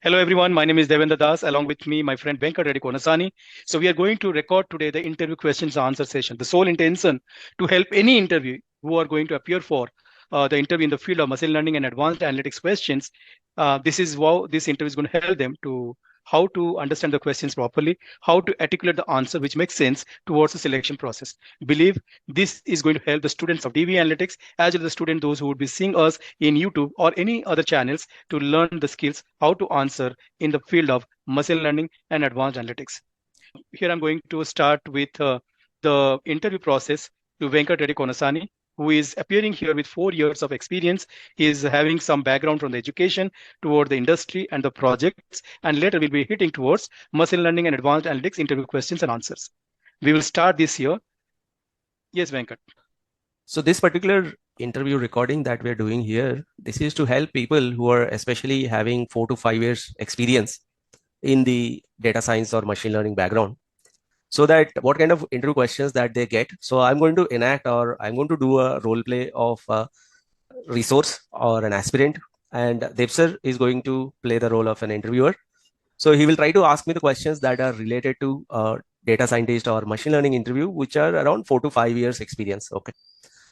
Hello everyone, my name is Debendra, along with me, my friend Venkat Reddy Konsani. So we are going to record today the interview questions and answer session. The sole intention to help any interview who are going to appear for the interview in the field of machine learning and advanced analytics questions. This is how this interview is going to help them to how to understand the questions properly, how to articulate the answer which makes sense towards the selection process. Believe this is going to help the students of DV Analytics as well as the students those who would be seeing us in YouTube or any other channels to learn the skills how to answer in the field of machine learning and advanced analytics. Here I'm going to start with the interview process to Venkat Reddy Konasani, who is appearing here with 4 years of experience. He is having some background from the education toward the industry and the projects, and later we'll be hitting towards machine learning and advanced analytics interview questions and answers. We will start this year. Yes, Venkat. So this particular interview recording that we're doing here, this is to help people who are especially having 4 to 5 years experience in the data science or machine learning background. So that what kind of interview questions that they get. So I'm going to enact or I'm going to do a role play of a resource or an aspirant, and Debsar is going to play the role of an interviewer. So he will try to ask me the questions that are related to data scientist or machine learning interview, which are around 4 to 5 years experience. Okay.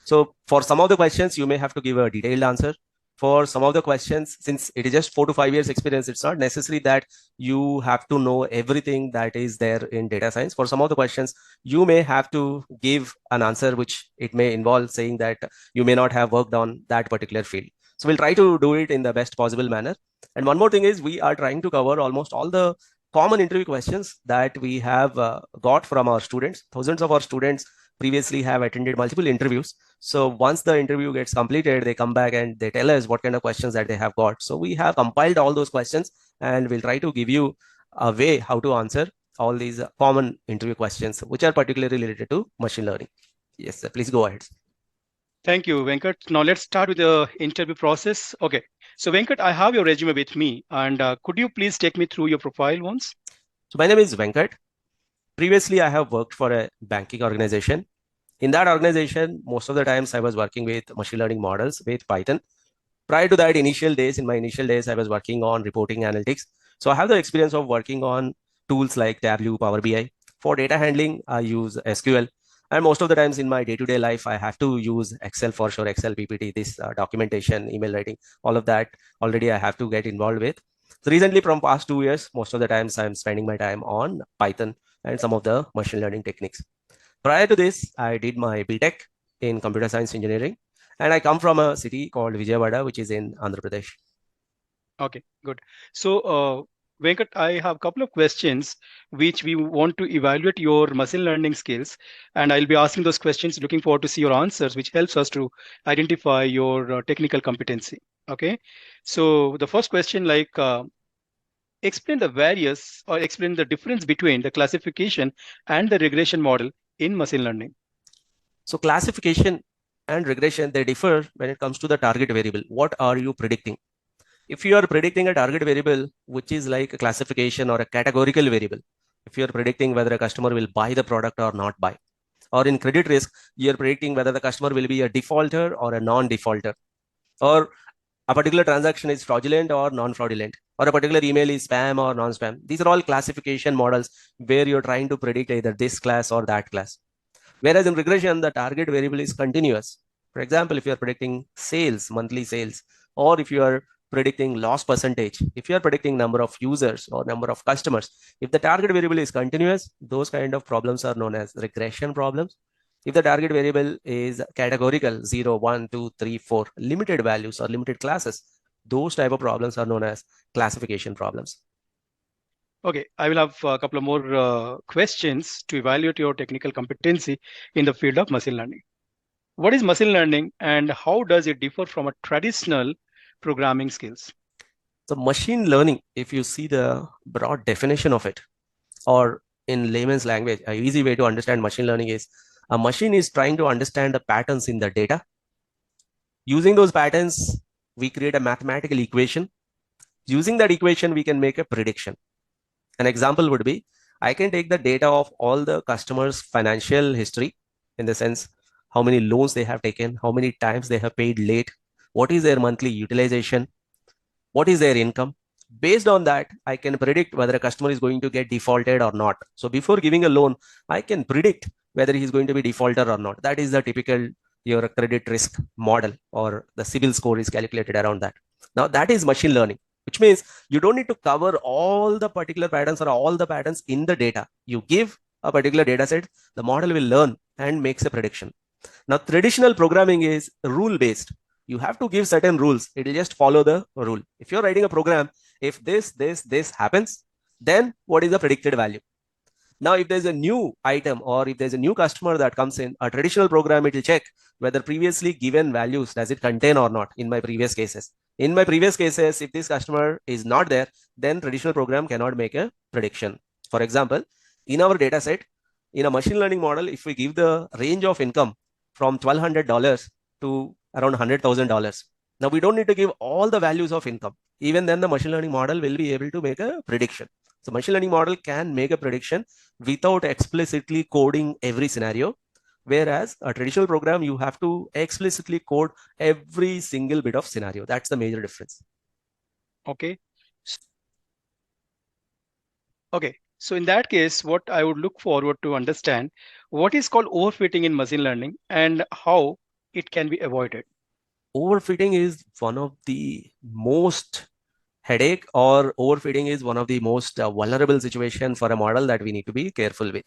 So for some of the questions, you may have to give a detailed answer. For some of the questions, since it is just 4 to 5 years experience, it's not necessary that you have to know everything that is there in data science. For some of the questions, you may have to give an answer, which it may involve saying that you may not have worked on that particular field. So we'll try to do it in the best possible manner. And one more thing is we are trying to cover almost all the common interview questions that we have got from our students. Thousands of our students previously have attended multiple interviews. So once the interview gets completed, they come back and they tell us what kind of questions that they have got. So we have compiled all those questions and we'll try to give you a way how to answer all these common interview questions, which are particularly related to machine learning. Yes, sir. Please go ahead. Thank you, Venkat. Now let's start with the interview process. Okay. So Venkat, I have your resume with me, and could you please take me through your profile once? So my name is Venkat. Previously, I have worked for a banking organization. In that organization, most of the times I was working with machine learning models with Python. Prior to that, in my initial days, I was working on reporting analytics. So I have the experience of working on tools like Tableau, Power BI. For data handling, I use SQL. And most of the times in my day-to-day life, I have to use Excel for sure, Excel, PPT, this documentation, email writing, all of that already I have to get involved with. So recently, from past 2 years, most of the times I'm spending my time on Python and some of the machine learning techniques. Prior to this, I did my BTech in computer science engineering, and I come from a city called Vijayawada, which is in Andhra Pradesh. Okay, good. So, Venkat, I have a couple of questions which we want to evaluate your machine learning skills, and I'll be asking those questions. Looking forward to see your answers, which helps us to identify your technical competency. Okay. So the first question, explain the various or explain the difference between the classification and the regression model in machine learning. So classification and regression, they differ when it comes to the target variable. What are you predicting? If you are predicting a target variable, which is like a classification or a categorical variable, if you are predicting whether a customer will buy the product or not buy, or in credit risk, you're predicting whether the customer will be a defaulter or a non-defaulter, or a particular transaction is fraudulent or non-fraudulent, or a particular email is spam or non-spam. These are all classification models where you're trying to predict either this class or that class. Whereas in regression, the target variable is continuous. For example, if you're predicting sales, monthly sales, or if you are predicting loss percentage, if you are predicting number of users or number of customers, if the target variable is continuous, those kind of problems are known as regression problems. If the target variable is categorical, 0, 1, 2, 3, 4, limited values or limited classes, those type of problems are known as classification problems. Okay, I will have a couple of more questions to evaluate your technical competency in the field of machine learning. What is machine learning and how does it differ from a traditional programming skills? So machine learning, if you see the broad definition of it, or in layman's language, an easy way to understand machine learning is a machine is trying to understand the patterns in the data. Using those patterns, we create a mathematical equation. Using that equation, we can make a prediction. An example would be, I can take the data of all the customers' financial history, in the sense, how many loans they have taken, how many times they have paid late, what is their monthly utilization, what is their income, Based on that, I can predict whether a customer is going to get defaulted or not. So before giving a loan, I can predict whether he's going to be defaulted or not. That is the typical your credit risk model, or the CIBIL score is calculated around that. Now that is machine learning, which means you don't need to cover all the particular patterns or all the patterns in the data. You give a particular data set, the model will learn and makes a prediction. Now, traditional programming is rule based. You have to give certain rules. It will just follow the rule. If you're writing a program, if this happens, then what is the predicted value? Now, if there's a new item or if there's a new customer that comes in, a traditional program, it will check whether previously given values, does it contain or not in my previous cases. In my previous cases, if this customer is not there, then traditional program cannot make a prediction. For example, in our data set, in a machine learning model, if we give the range of income from $1,200 to around $100,000, now we don't need to give all the values of income. Even then, the machine learning model will be able to make a prediction. So machine learning model can make a prediction without explicitly coding every scenario. Whereas a traditional program, you have to explicitly code every single bit of scenario. That's the major difference. Okay. Okay. So in that case, what I would look forward to understand what is called overfitting in machine learning and how it can be avoided. Overfitting is one of the most headache, or overfitting is one of the most vulnerable situation for a model that we need to be careful with.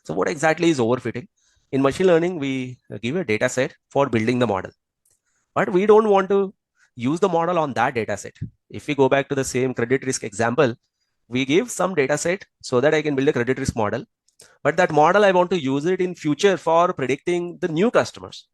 So what exactly is overfitting? In machine learning, we give a data set for building the model, but we don't want to use the model on that data set. If we go back to the same credit risk example, we give some data set so that I can build a credit risk model, but that model I want to use it in future for predicting the new customers.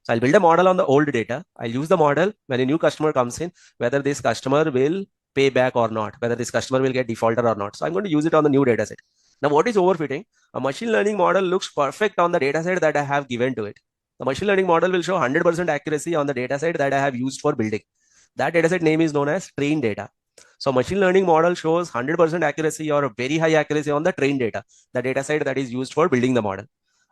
So I'll build a model on the old data. I'll use the model when a new customer comes in, whether this customer will pay back or not, whether this customer will get defaulted or not. So I'm going to use it on the new data set. Now, what is overfitting? A machine learning model looks perfect on the data set that I have given to it. The machine learning model will show 100% accuracy on the data set that I have used for building. That data set name is known as trained data. So machine learning model shows 100% accuracy or a very high accuracy on the trained data, the data set that is used for building the model.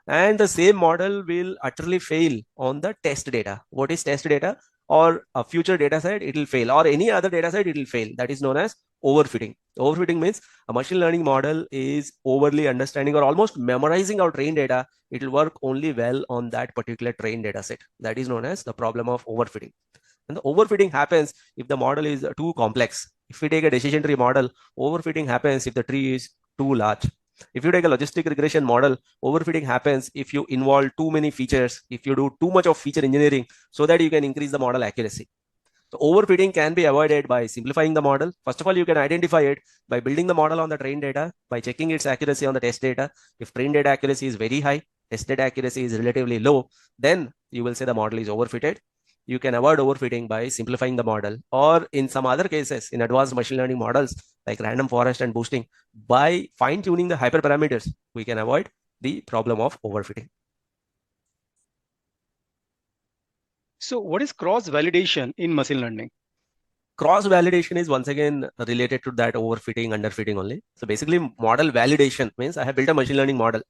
And the same model will utterly fail on the test data. What is test data? Or a future data set, it will fail, or any other data set, it will fail. That is known as overfitting. Overfitting means a machine learning model is overly understanding or almost memorizing our trained data. It will work only well on that particular trained data set. That is known as the problem of overfitting. And the overfitting happens if the model is too complex. If we take a decision tree model, overfitting happens if the tree is too large. If you take a logistic regression model, overfitting happens if you involve too many features, if you do too much of feature engineering so that you can increase the model accuracy. So overfitting can be avoided by simplifying the model. First of all, you can identify it by building the model on the trained data, by checking its accuracy on the test data. If trained data accuracy is very high, test data accuracy is relatively low, then you will say the model is overfitted. You can avoid overfitting by simplifying the model, or in some other cases, in advanced machine learning models like random forest and boosting, by fine tuning the hyperparameters, we can avoid the problem of overfitting. So what is cross validation in machine learning? Cross validation is once again related to that overfitting, underfitting only. So basically, model validation means I have built a machine learning model.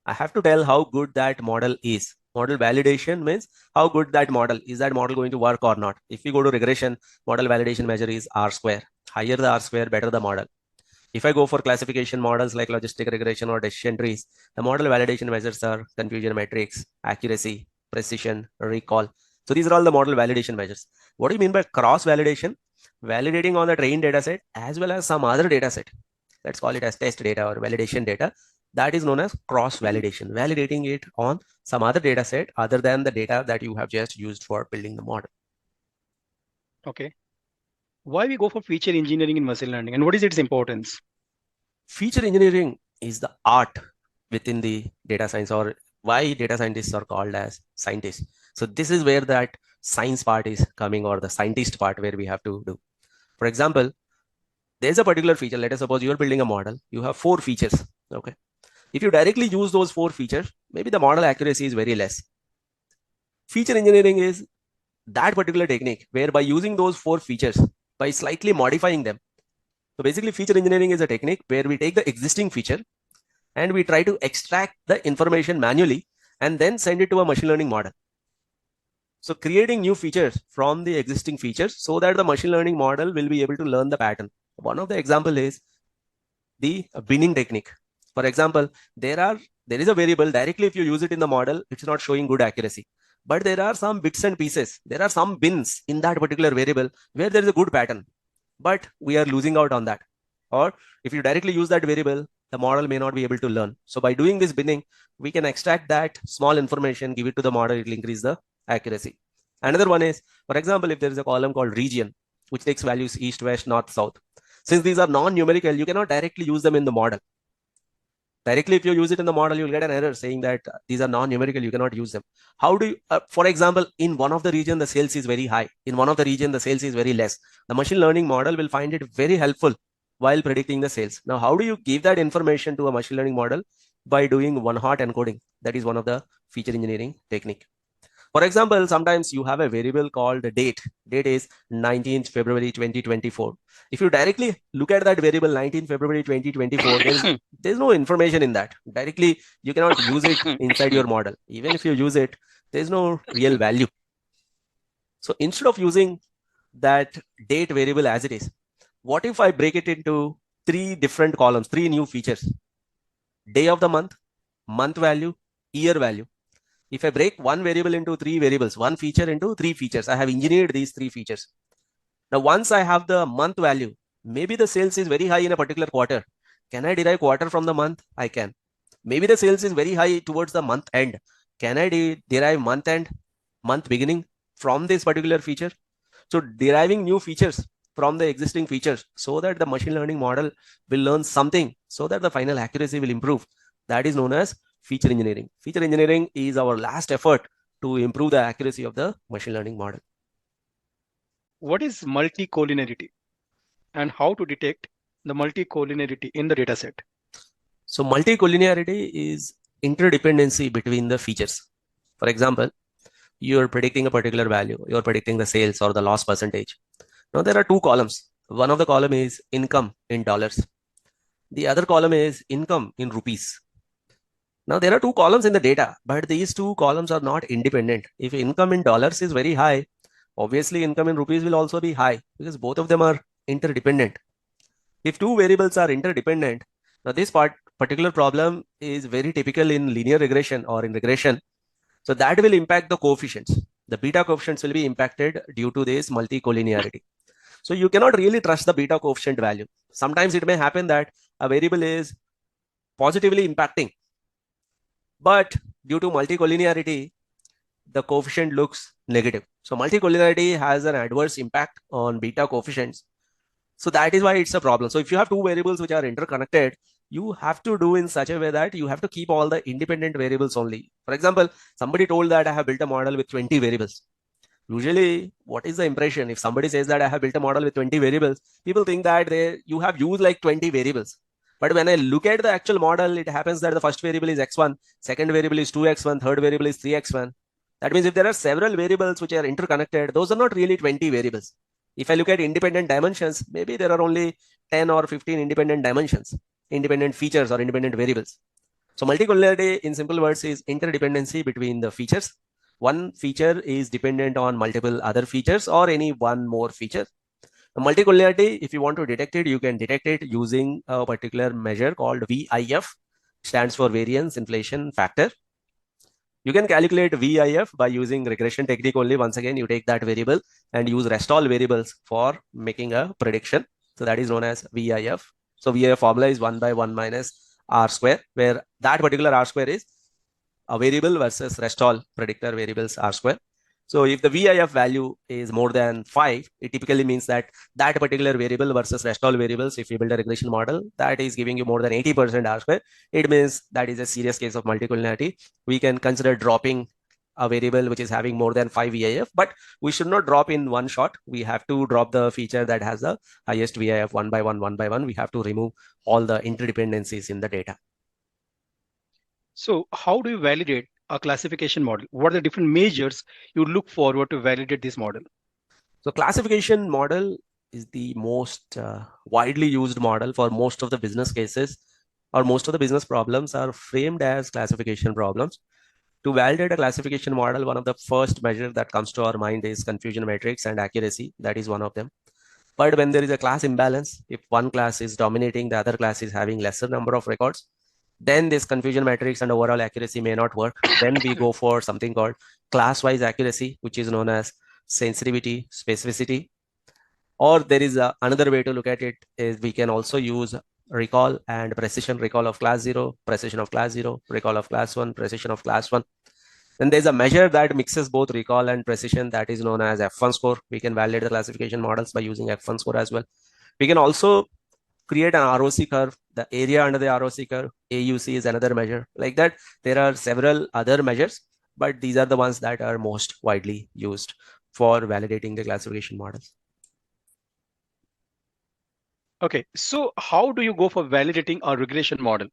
I have to tell how good that model is. Model validation means how good that model is. That model going to work or not? If we go to regression, model validation measure is R square. Higher the R square, better the model. If I go for classification models like logistic regression or decision trees, the model validation measures are confusion matrix, accuracy, precision, recall. So these are all the model validation measures. What do you mean by cross validation? Validating on the trained data set as well as some other data set. Let's call it as test data or validation data. That is known as cross validation, validating it on some other data set other than the data that you have just used for building the model. Okay. Why we go for feature engineering in machine learning and what is its importance? Feature engineering is the art within the data science, or why data scientists are called as scientists. So this is where that science part is coming, or the scientist part where we have to do. For example, there's a particular feature. Let us suppose you're building a model. You have 4 features. Okay. If you directly use those 4 features, maybe the model accuracy is very less. Feature engineering is that particular technique where by using those 4 features, by slightly modifying them. So basically, feature engineering is a technique where we take the existing feature and we try to extract the information manually and then send it to a machine learning model. So creating new features from the existing features so that the machine learning model will be able to learn the pattern. One of the example is the binning technique. For example, there is a variable directly. If you use it in the model, it's not showing good accuracy. But there are some bits and pieces. There are some bins in that particular variable where there is a good pattern, but we are losing out on that. Or if you directly use that variable, the model may not be able to learn. So by doing this binning, we can extract that small information, give it to the model, it will increase the accuracy. Another one is, for example, if there is a column called region, which takes values east, west, north, south. Since these are non-numerical, you cannot directly use them in the model. Directly, if you use it in the model, you'll get an error saying that these are non-numerical, you cannot use them. How do you, for example, in one of the region, the sales is very high. In one of the region, the sales is very less. The machine learning model will find it very helpful while predicting the sales. Now, how do you give that information to a machine learning model? By doing one-hot encoding. That is one of the feature engineering technique. For example, sometimes you have a variable called date. Date is 19th February 2024. If you directly look at that variable 19th February 2024, there's no information in that. Directly, you cannot use it inside your model. Even if you use it, there's no real value. So instead of using that date variable as it is, what if I break it into 3 different columns, 3 new features? Day of the month value, year value. If I break one variable into 3 variables, one feature into 3 features, I have engineered these 3 features. Now, once I have the month value, maybe the sales is very high in a particular quarter. Can I derive quarter from the month? I can. Maybe the sales is very high towards the month end. Can I derive month end, month beginning from this particular feature? So deriving new features from the existing features so that the machine learning model will learn something so that the final accuracy will improve. That is known as feature engineering. Feature engineering is our last effort to improve the accuracy of the machine learning model. What is multicollinearity and how to detect the multicollinearity in the dataset? So multicollinearity is interdependency between the features. For example, you're predicting a particular value. You're predicting the sales or the loss percentage. Now there are 2 columns. One of the column is income in dollars. The other column is income in rupees. Now there are 2 columns in the data, but these 2 columns are not independent. If income in dollars is very high, obviously income in rupees will also be high because both of them are interdependent. If 2 variables are interdependent, now this particular problem is very typical in linear regression or in regression. So that will impact the coefficients. The beta coefficients will be impacted due to this multicollinearity. So you cannot really trust the beta coefficient value. Sometimes it may happen that a variable is positively impacting, but due to multicollinearity, the coefficient looks negative. So multicollinearity has an adverse impact on beta coefficients. So that is why it's a problem. So if you have 2 variables which are interconnected, you have to do in such a way that you have to keep all the independent variables only. For example, somebody told that I have built a model with 20 variables. Usually, what is the impression? If somebody says that I have built a model with 20 variables, people think that you have used like 20 variables. But when I look at the actual model, it happens that the first variable is x1, second variable is 2x1, third variable is 3x1. That means if there are several variables which are interconnected, those are not really 20 variables. If I look at independent dimensions, maybe there are only 10 or 15 independent dimensions, independent features or independent variables. So multicollinearity in simple words is interdependency between the features. One feature is dependent on multiple other features or any one more feature. The multicollinearity, if you want to detect it, you can detect it using a particular measure called VIF, stands for variance inflation factor. You can calculate VIF by using regression technique only. Once again, you take that variable and use rest all variables for making a prediction. So that is known as VIF. So VIF formula is 1 by 1 minus R square, where that particular R square is a variable versus rest all predictor variables R square. So if the VIF value is more than 5, it typically means that that particular variable versus rest all variables, if you build a regression model, that is giving you more than 80% R square. It means that is a serious case of multicollinearity. We can consider dropping a variable which is having more than 5 VIF, but we should not drop in one shot. We have to drop the feature that has the highest VIF 1 by 1, 1 by 1. We have to remove all the interdependencies in the data. So how do you validate a classification model? What are the different measures you look forward to validate this model? So classification model is the most widely used model for most of the business cases, or most of the business problems are framed as classification problems. To validate a classification model, one of the first measures that comes to our mind is confusion matrix and accuracy. That is one of them. But when there is a class imbalance, if one class is dominating, the other class is having lesser number of records, then this confusion matrix and overall accuracy may not work. Then we go for something called class-wise accuracy, which is known as sensitivity, specificity. Or there is another way to look at it is we can also use recall and precision, recall of class 0, precision of class 0, recall of class 1, precision of class 1. Then there's a measure that mixes both recall and precision that is known as F1 score. We can validate the classification models by using F1 score as well. We can also create an ROC curve, the area under the ROC curve. AUC is another measure. Like that, there are several other measures, but these are the ones that are most widely used for validating the classification models. Okay, so how do you go for validating a regression model?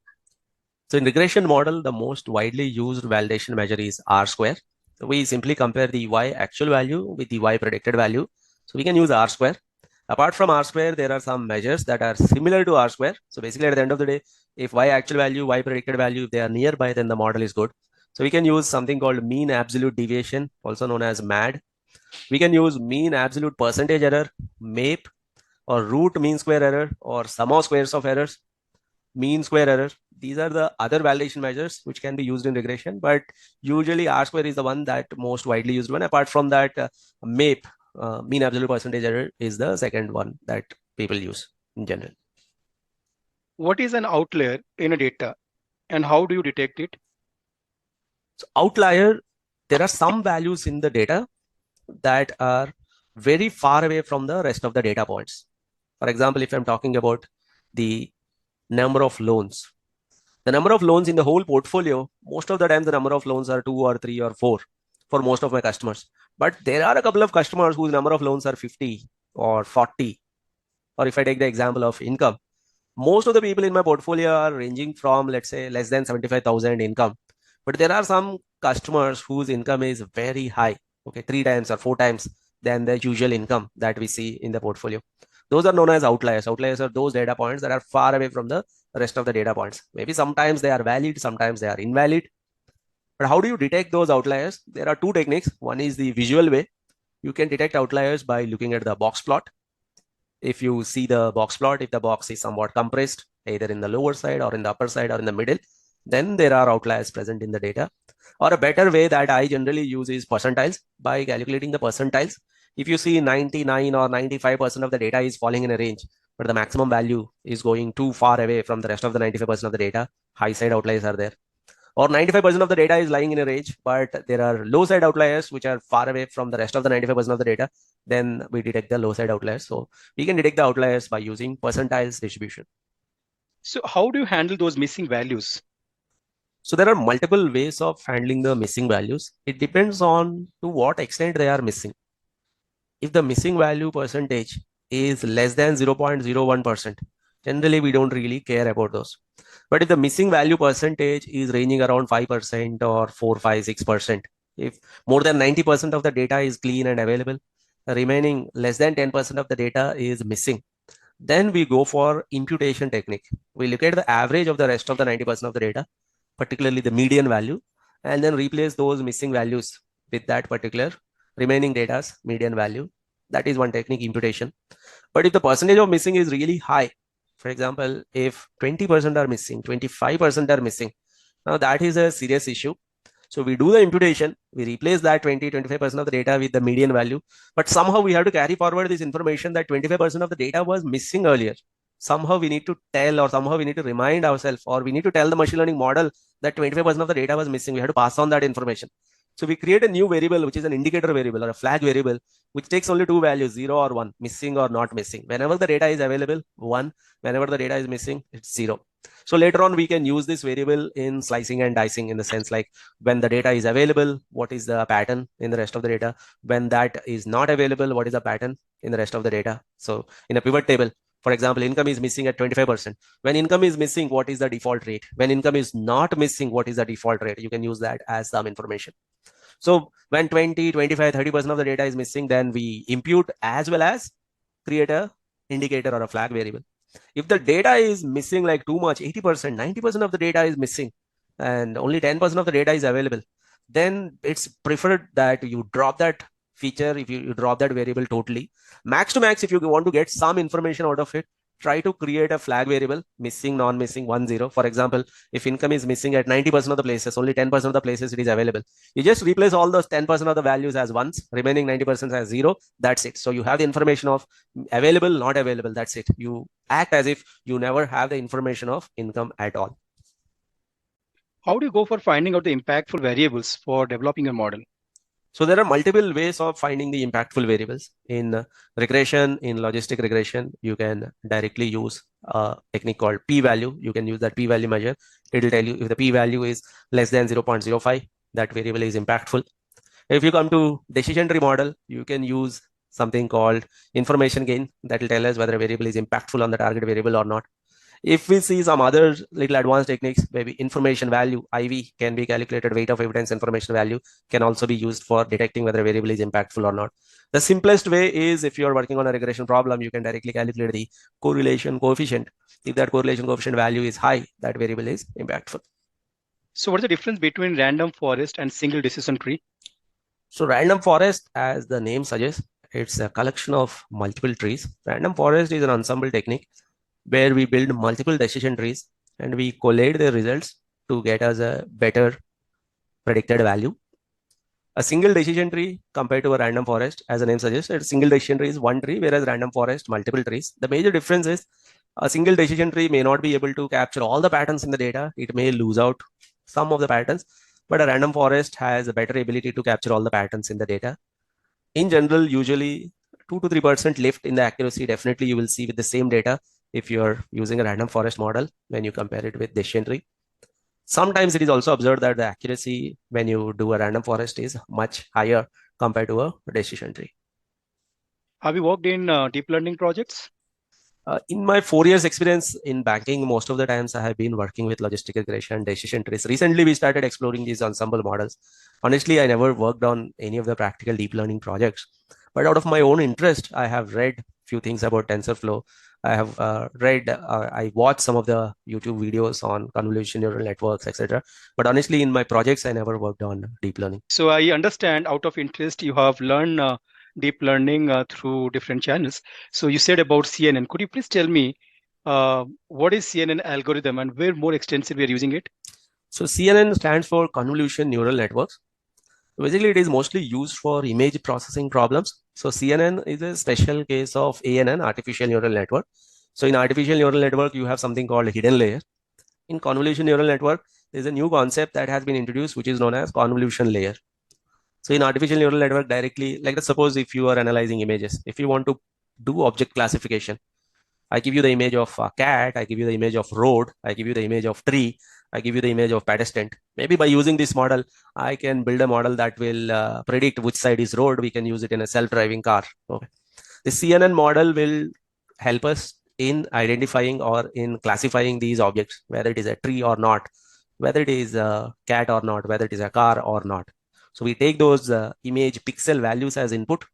So in regression model, the most widely used validation measure is R square. So we simply compare the Y actual value with the Y predicted value. So we can use R square. Apart from R square, there are some measures that are similar to R square. So basically at the end of the day, if Y actual value, Y predicted value, if they are nearby, then the model is good. So we can use something called mean absolute deviation, also known as MAD. We can use mean absolute percentage error, MAPE, or root mean square error, or sum of squares of errors, mean square error. These are the other validation measures which can be used in regression, but usually R square is the one that most widely used one. Apart from that, MAPE, mean absolute percentage error, is the second one that people use in general. What is an outlier in a data and how do you detect it? So outlier, there are some values in the data that are very far away from the rest of the data points. For example, if I'm talking about the number of loans, the number of loans in the whole portfolio, most of the time the number of loans are 2 or 3 or 4 for most of my customers. But there are a couple of customers whose number of loans are 50 or 40. Or if I take the example of income, most of the people in my portfolio are ranging from, let's say, less than 75,000 income. But there are some customers whose income is very high, okay, 3 times or 4 times than the usual income that we see in the portfolio. Those are known as outliers. Outliers are those data points that are far away from the rest of the data points. Maybe sometimes they are valid, sometimes they are invalid. But how do you detect those outliers? There are two techniques. One is the visual way. You can detect outliers by looking at the box plot. If you see the box plot, if the box is somewhat compressed, either in the lower side or in the upper side or in the middle, then there are outliers present in the data. Or a better way that I generally use is percentiles. By calculating the percentiles, if you see 99 or 95% of the data is falling in a range, but the maximum value is going too far away from the rest of the 95% of the data, high side outliers are there. Or 95% of the data is lying in a range, but there are low side outliers which are far away from the rest of the 95% of the data, then we detect the low side outliers. So we can detect the outliers by using percentiles distribution. So how do you handle those missing values? So there are multiple ways of handling the missing values. It depends on to what extent they are missing. If the missing value percentage is less than 0.01%, generally we don't really care about those. But if the missing value percentage is ranging around 5% or 4, 5, 6%, if more than 90% of the data is clean and available, the remaining less than 10% of the data is missing, then we go for imputation technique. We look at the average of the rest of the 90% of the data, particularly the median value, and then replace those missing values with that particular remaining data's median value. That is one technique, imputation. But if the percentage of missing is really high, for example, if 20% are missing, 25% are missing, now that is a serious issue. So we do the imputation, we replace that 20-25% of the data with the median value, but somehow we have to carry forward this information that 25% of the data was missing earlier. Somehow we need to tell, or somehow we need to remind ourselves, or we need to tell the machine learning model that 25% of the data was missing. We have to pass on that information. So we create a new variable, which is an indicator variable or a flag variable, which takes only two values, 0 or 1, missing or not missing. Whenever the data is available, 1. Whenever the data is missing, it's 0. So later on, we can use this variable in slicing and dicing, in the sense like when the data is available, what is the pattern in the rest of the data? When that is not available, what is the pattern in the rest of the data? So in a pivot table, for example, income is missing at 25%. When income is missing, what is the default rate? When income is not missing, what is the default rate? You can use that as some information. So when 20, 25, 30% of the data is missing, then we impute as well as create a indicator or a flag variable. If the data is missing like too much, 80%, 90% of the data is missing, and only 10% of the data is available, then it's preferred that you drop that feature, if you drop that variable totally. Max to max, if you want to get some information out of it, try to create a flag variable, missing, non-missing, 1, 0. For example, if income is missing at 90% of the places, only 10% of the places it is available. You just replace all those 10% of the values as ones, remaining 90% as 0. That's it. So you have the information of available, not available. That's it. You act as if you never have the information of income at all. How do you go for finding out the impactful variables for developing your model? So there are multiple ways of finding the impactful variables. In regression, in logistic regression, you can directly use a technique called p-value. You can use that p-value measure. It will tell you if the p-value is less than 0.05, that variable is impactful. If you come to decision tree model, you can use something called information gain. That will tell us whether a variable is impactful on the target variable or not. If we see some other little advanced techniques, maybe information value, IV, can be calculated, weight of evidence information value can also be used for detecting whether a variable is impactful or not. The simplest way is if you're working on a regression problem, you can directly calculate the correlation coefficient. If that correlation coefficient value is high, that variable is impactful. So what is the difference between random forest and single decision tree? So random forest, as the name suggests, it's a collection of multiple trees. Random forest is an ensemble technique where we build multiple decision trees and we collate the results to get us a better predicted value. A single decision tree compared to a random forest, as the name suggests, a single decision tree is one tree, whereas random forest, multiple trees. The major difference is a single decision tree may not be able to capture all the patterns in the data. It may lose out some of the patterns, but a random forest has a better ability to capture all the patterns in the data. In general, usually 2 to 3% lift in the accuracy, definitely you will see with the same data if you're using a random forest model when you compare it with decision tree. Sometimes it is also observed that the accuracy when you do a random forest is much higher compared to a decision tree. Have you worked in deep learning projects? In my 4 years experience in banking, most of the times I have been working with logistic regression and decision trees. Recently, we started exploring these ensemble models. Honestly, I never worked on any of the practical deep learning projects, but out of my own interest, I have read few things about TensorFlow. I have I watched some of the YouTube videos on convolutional neural networks, etc. But honestly, in my projects, I never worked on deep learning. So I understand out of interest, you have learned deep learning through different channels. So you said about CNN. Could you please tell me what is CNN algorithm and where more extensively we are using it? So CNN stands for convolution neural networks. Basically, it is mostly used for image processing problems. So CNN is a special case of ANN, artificial neural network. So in artificial neural network, you have something called a hidden layer. In convolution neural network, there's a new concept that has been introduced, which is known as convolution layer. So in artificial neural network, directly, like suppose if you are analyzing images, if you want to do object classification, I give you the image of a cat, I give you the image of road, I give you the image of tree, I give you the image of pedestrian. Maybe by using this model, I can build a model that will predict which side is road. We can use it in a self-driving car. Okay. The CNN model will help us in identifying or in classifying these objects, whether it is a tree or not, whether it is a cat or not, whether it is a car or not. So we take those image pixel values as input.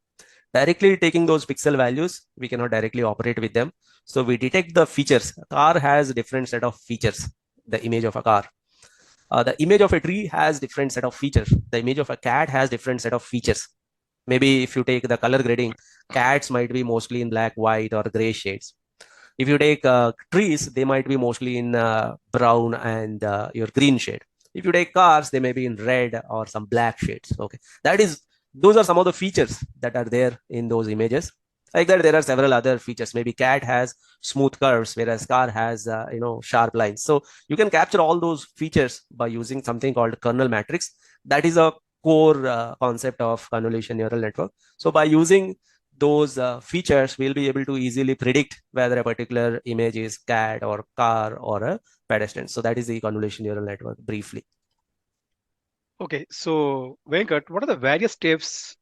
Directly taking those pixel values, we cannot directly operate with them. So we detect the features. A car has a different set of features, the image of a car. The image of a tree has different set of features. The image of a cat has different set of features. Maybe if you take the color grading, cats might be mostly in black, white, or gray shades. If you take trees, they might be mostly in brown and your green shade. If you take cars, they may be in red or some black shades. Okay, those are some of the features that are there in those images. Like that, there are several other features. Maybe cat has smooth curves, whereas car has sharp lines. So you can capture all those features by using something called kernel matrix. That is a core concept of convolution neural network. So by using those features, we'll be able to easily predict whether a particular image is cat or car or a pedestrian. So that is the convolution neural network briefly. Okay, so Venkat, what are the various steps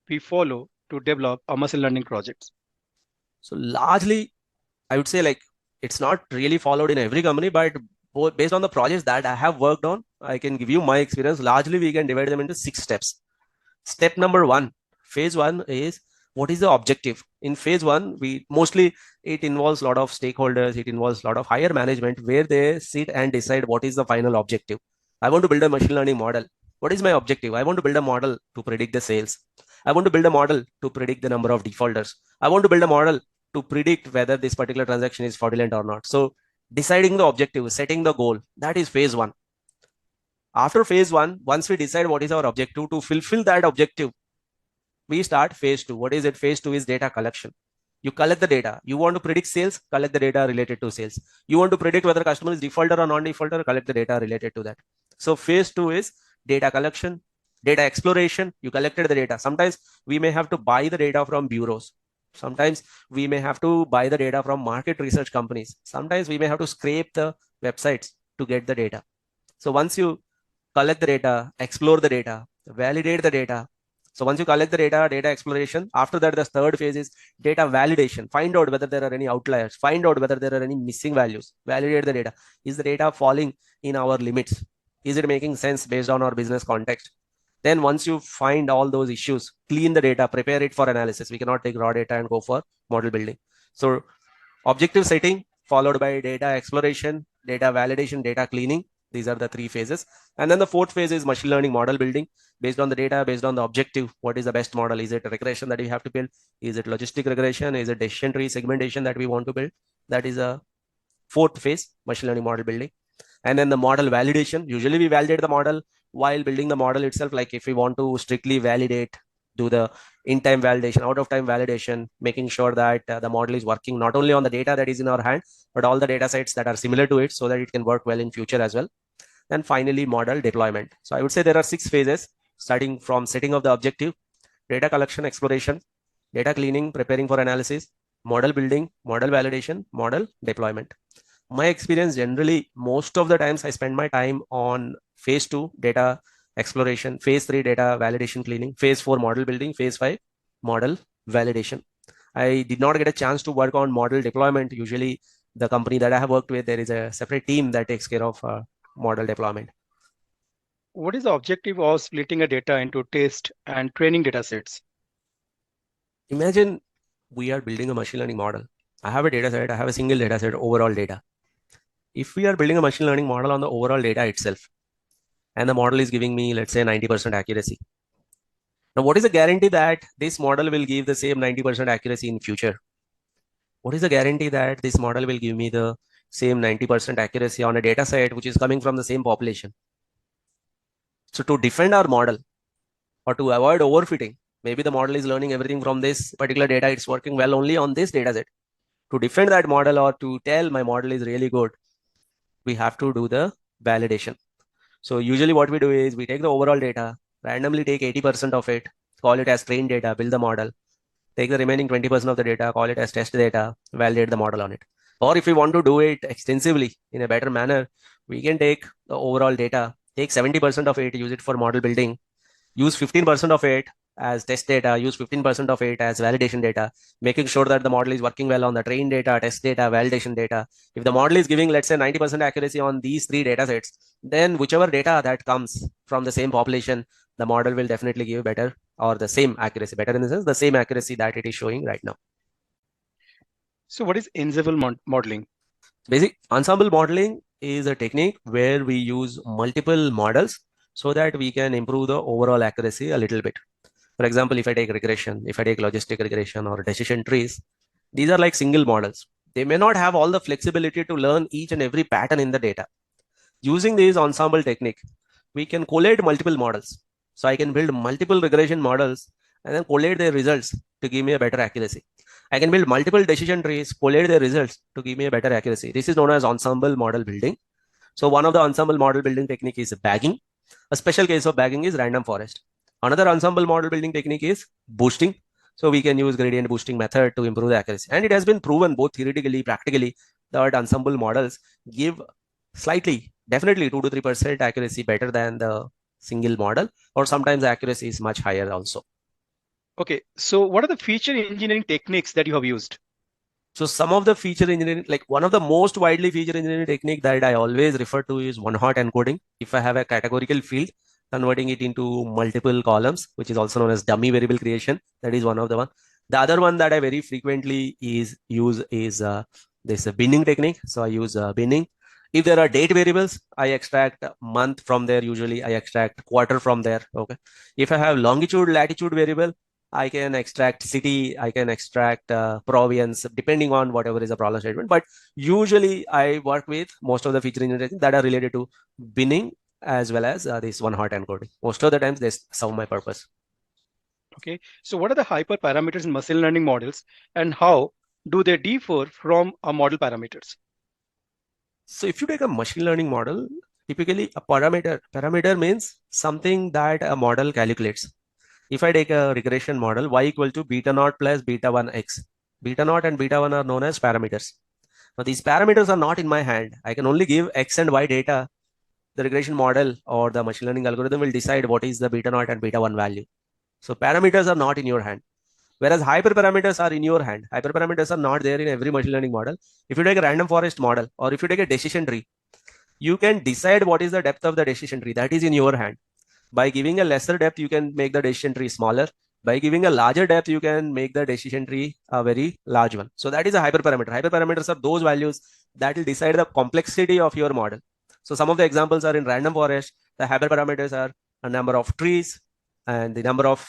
we follow to develop a machine learning project? So largely, I would say like it's not really followed in every company, but based on the projects that I have worked on, I can give you my experience. Largely, we can divide them into 6 steps. Step number 1, phase 1 is what is the objective? In phase 1, it involves a lot of stakeholders. It involves a lot of higher management where they sit and decide what is the final objective. I want to build a machine learning model. What is my objective? I want to build a model to predict the sales. I want to build a model to predict the number of defaulters. I want to build a model to predict whether this particular transaction is fraudulent or not. So deciding the objective, setting the goal, that is phase one. After phase one, once we decide what is our objective, to fulfill that objective, we start phase two. What is it? Phase two is data collection. You collect the data. You want to predict sales, collect the data related to sales. You want to predict whether customer is defaulter or non-defaulter, collect the data related to that. So phase two is data collection, data exploration. You collected the data. Sometimes we may have to buy the data from bureaus. Sometimes we may have to buy the data from market research companies. Sometimes we may have to scrape the websites to get the data. So once you collect the data, explore the data, validate the data. So once you collect the data, data exploration, after that, the third phase is data validation. Find out whether there are any outliers, find out whether there are any missing values, validate the data. Is the data falling in our limits? Is it making sense based on our business context? Then once you find all those issues, clean the data, prepare it for analysis. We cannot take raw data and go for model building. So objective setting followed by data exploration, data validation, data cleaning. These are the three phases. And then the fourth phase is machine learning model building based on the data, based on the objective. What is the best model? Is it a regression that we have to build? Is it logistic regression? Is it decision tree segmentation that we want to build? That is a fourth phase, machine learning model building. And then the model validation. Usually we validate the model while building the model itself. Like if we want to strictly validate, do the in-time validation, out-of-time validation, making sure that the model is working not only on the data that is in our hand, but all the data sets that are similar to it so that it can work well in future as well. And finally, model deployment. So I would say there are 6 phases, starting from setting of the objective, data collection, exploration, data cleaning, preparing for analysis, model building, model validation, model deployment. My experience generally, most of the times I spend my time on phase 2, data exploration, phase 3, data validation cleaning, phase 4, model building, phase 5, model validation. I did not get a chance to work on model deployment. Usually the company that I have worked with, there is a separate team that takes care of model deployment. What is the objective of splitting a data into test and training data sets? Imagine we are building a machine learning model. I have a data set, I have a single data set, overall data. If we are building a machine learning model on the overall data itself, and the model is giving me, let's say, 90% accuracy. Now, what is the guarantee that this model will give the same 90% accuracy in future? What is the guarantee that this model will give me the same 90% accuracy on a data set which is coming from the same population? So to defend our model or to avoid overfitting, maybe the model is learning everything from this particular data. It's working well only on this data set. To defend that model or to tell my model is really good, we have to do the validation. So usually what we do is we take the overall data, randomly take 80% of it, call it as trained data, build the model, take the remaining 20% of the data, call it as test data, validate the model on it. Or if we want to do it extensively in a better manner, we can take the overall data, take 70% of it, use it for model building, use 15% of it as test data, use 15% of it as validation data, making sure that the model is working well on the trained data, test data, validation data. If the model is giving, let's say, 90% accuracy on these 3 data sets, then whichever data that comes from the same population, the model will definitely give better or the same accuracy, better in the sense, the same accuracy that it is showing right now. So what is ensemble modeling? Basic ensemble modeling is a technique where we use multiple models so that we can improve the overall accuracy a little bit. For example, if I take regression, if I take logistic regression or decision trees, these are like single models. They may not have all the flexibility to learn each and every pattern in the data. Using this ensemble technique, we can collate multiple models. So I can build multiple regression models and then collate their results to give me a better accuracy. I can build multiple decision trees, collate their results to give me a better accuracy. This is known as ensemble model building. So one of the ensemble model building technique is bagging. A special case of bagging is random forest. Another ensemble model building technique is boosting. So we can use gradient boosting method to improve the accuracy. And it has been proven both theoretically, practically, that ensemble models give slightly, definitely 2 to 3% accuracy better than the single model, or sometimes the accuracy is much higher also. Okay, so what are the feature engineering techniques that you have used? So some of the feature engineering, like one of the most widely feature engineering technique that I always refer to is one-hot encoding. If I have a categorical field, converting it into multiple columns, which is also known as dummy variable creation. That is one of the one. The other one that I very frequently use is this binning technique. So I use binning. If there are date variables, I extract month from there. Usually I extract quarter from there. Okay. If I have longitude, latitude variable, I can extract city, I can extract province, depending on whatever is the problem statement. But usually I work with most of the feature engineering that are related to binning as well as this one hot encoding. Most of the times they serve my purpose. Okay, so what are the hyperparameters in machine learning models and how do they differ from model parameters? So if you take a machine learning model, typically a parameter means something that a model calculates. If I take a regression model, y equal to beta naught plus beta 1 x. Beta naught and beta 1 are known as parameters. Now these parameters are not in my hand. I can only give x and y data. The regression model or the machine learning algorithm will decide what is the beta naught and beta 1 value. So parameters are not in your hand. Whereas hyperparameters are in your hand. Hyperparameters are not there in every machine learning model. If you take a random forest model or if you take a decision tree, you can decide what is the depth of the decision tree. That is in your hand. By giving a lesser depth, you can make the decision tree smaller. By giving a larger depth, you can make the decision tree a very large one. So that is a hyperparameter. Hyperparameters are those values that will decide the complexity of your model. So some of the examples are in random forest. The hyperparameters are a number of trees and the number of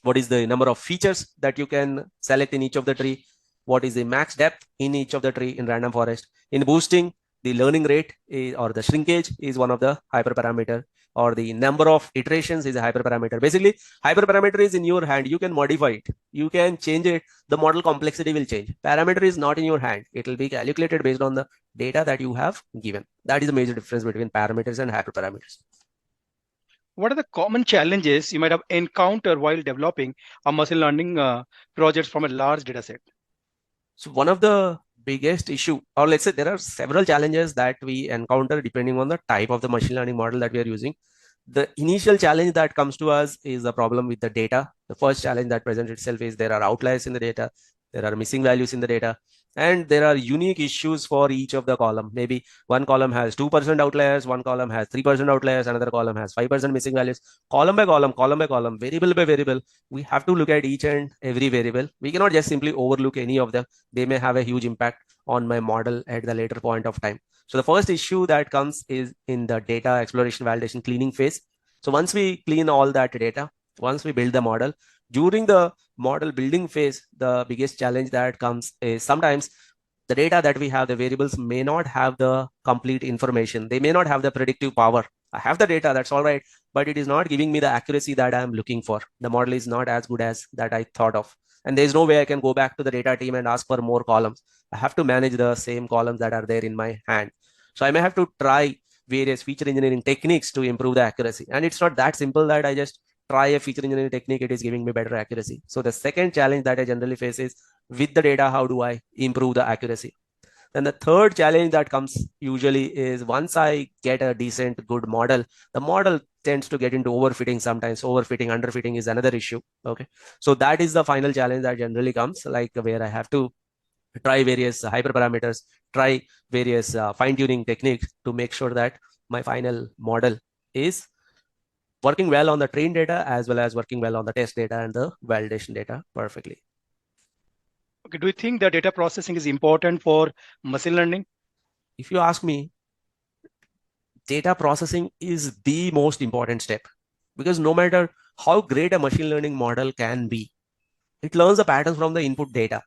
what is the number of features that you can select in each of the tree, what is the max depth in each of the tree in random forest. In boosting, the learning rate is, or the shrinkage is one of the hyperparameter, or the number of iterations is a hyperparameter. Basically, hyperparameter is in your hand. You can modify it. You can change it. The model complexity will change. Parameter is not in your hand. It will be calculated based on the data that you have given. That is the major difference between parameters and hyperparameters. What are the common challenges you might have encountered while developing a machine learning projects from a large data set? So one of the biggest issue, or let's say there are several challenges that we encounter depending on the type of the machine learning model that we are using. The initial challenge that comes to us is the problem with the data. The first challenge that presents itself is there are outliers in the data, there are missing values in the data, and there are unique issues for each of the column. Maybe one column has 2% outliers, one column has 3% outliers, another column has 5% missing values. Column by column, variable by variable, we have to look at each and every variable. We cannot just simply overlook any of them. They may have a huge impact on my model at the later point of time. So the first issue that comes is in the data exploration, validation, cleaning phase. So once we clean all that data, once we build the model, during the model building phase, the biggest challenge that comes is sometimes the data that we have, the variables may not have the complete information. They may not have the predictive power. I have the data, that's all right, but it is not giving me the accuracy that I'm looking for. The model is not as good as that I thought of. And there's no way I can go back to the data team and ask for more columns. I have to manage the same columns that are there in my hand. So I may have to try various feature engineering techniques to improve the accuracy. And it's not that simple that I just try a feature engineering technique, it is giving me better accuracy. So the second challenge that I generally face is with the data, how do I improve the accuracy? Then the third challenge that comes usually is once I get a decent, good model, the model tends to get into overfitting sometimes. Overfitting, underfitting is another issue. Okay. So that is the final challenge that generally comes, like where I have to try various hyperparameters, try various fine-tuning techniques to make sure that my final model is working well on the trained data as well as working well on the test data and the validation data perfectly. Okay, do you think that data processing is important for machine learning? If you ask me, data processing is the most important step, because no matter how great a machine learning model can be, it learns the patterns from the input data.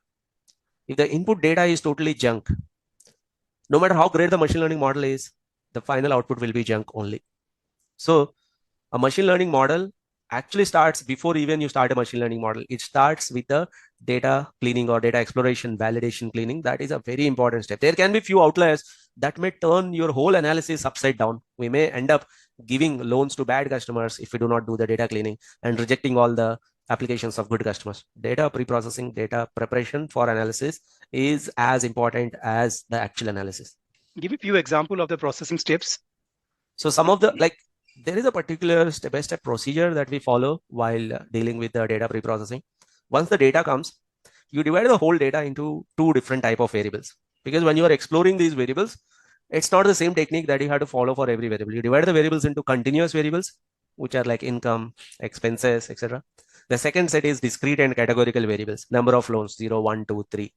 If the input data is totally junk, no matter how great the machine learning model is, the final output will be junk only. So a machine learning model actually starts before even you start a machine learning model. It starts with the data cleaning or data exploration, validation cleaning. That is a very important step. There can be few outliers that may turn your whole analysis upside down. We may end up giving loans to bad customers if we do not do the data cleaning and rejecting all the applications of good customers. Data preprocessing, data preparation for analysis is as important as the actual analysis. Give a few examples of the processing steps. So some of the, like, there is a particular step-by-step procedure that we follow while dealing with the data preprocessing. Once the data comes, you divide the whole data into two different type of variables. Because when you are exploring these variables, it's not the same technique that you have to follow for every variable. You divide the variables into continuous variables, which are like income, expenses, etc. The second set is discrete and categorical variables, number of loans, 0, 1, 2, 3,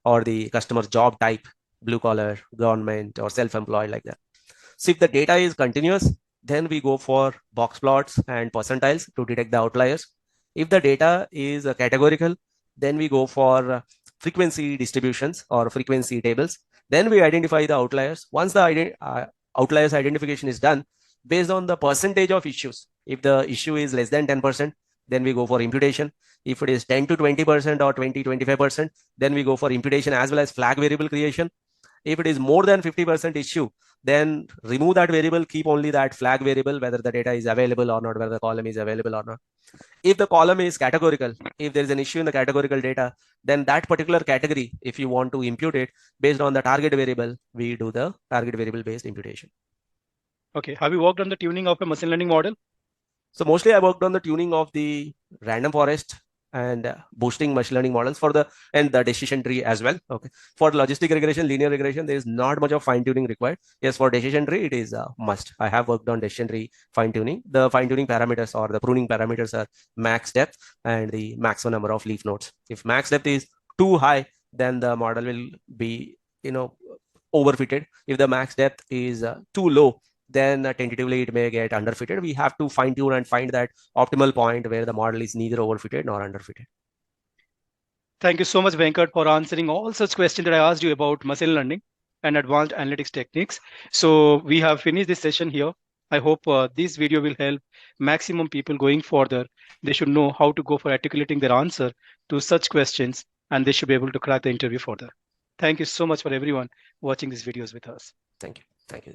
or the customer's job type, blue collar, government, or self-employed, like that. So if the data is continuous, then we go for box plots and percentiles to detect the outliers. If the data is categorical, then we go for frequency distributions or frequency tables. Then we identify the outliers. Once the outliers identification is done, based on the percentage of issues, if the issue is less than 10%, then we go for imputation. If it is 10 to 20% or 20-25%, then we go for imputation as well as flag variable creation. If it is more than 50% issue, then remove that variable, keep only that flag variable, whether the data is available or not, whether the column is available or not. If the column is categorical, if there is an issue in the categorical data, then that particular category, if you want to impute it based on the target variable, we do the target variable based imputation. Okay. Have you worked on the tuning of a machine learning model? So mostly I worked on the tuning of the random forest and boosting machine learning models for the decision tree as well. Okay. For logistic regression, linear regression, there is not much of fine tuning required. Yes, for decision tree, it is a must. I have worked on decision tree fine tuning. The fine tuning parameters or the pruning parameters are max depth and the maximum number of leaf nodes. If max depth is too high, then the model will be, overfitted. If the max depth is too low, then tentatively it may get underfitted. We have to fine tune and find that optimal point where the model is neither overfitted nor underfitted. Thank you so much, Venkat, for answering all such questions that I asked you about machine learning and advanced analytics techniques. So we have finished this session here. I hope this video will help maximum people going further. They should know how to go for articulating their answer to such questions, and they should be able to crack the interview further. Thank you so much for everyone watching these videos with us. Thank you. Thank you.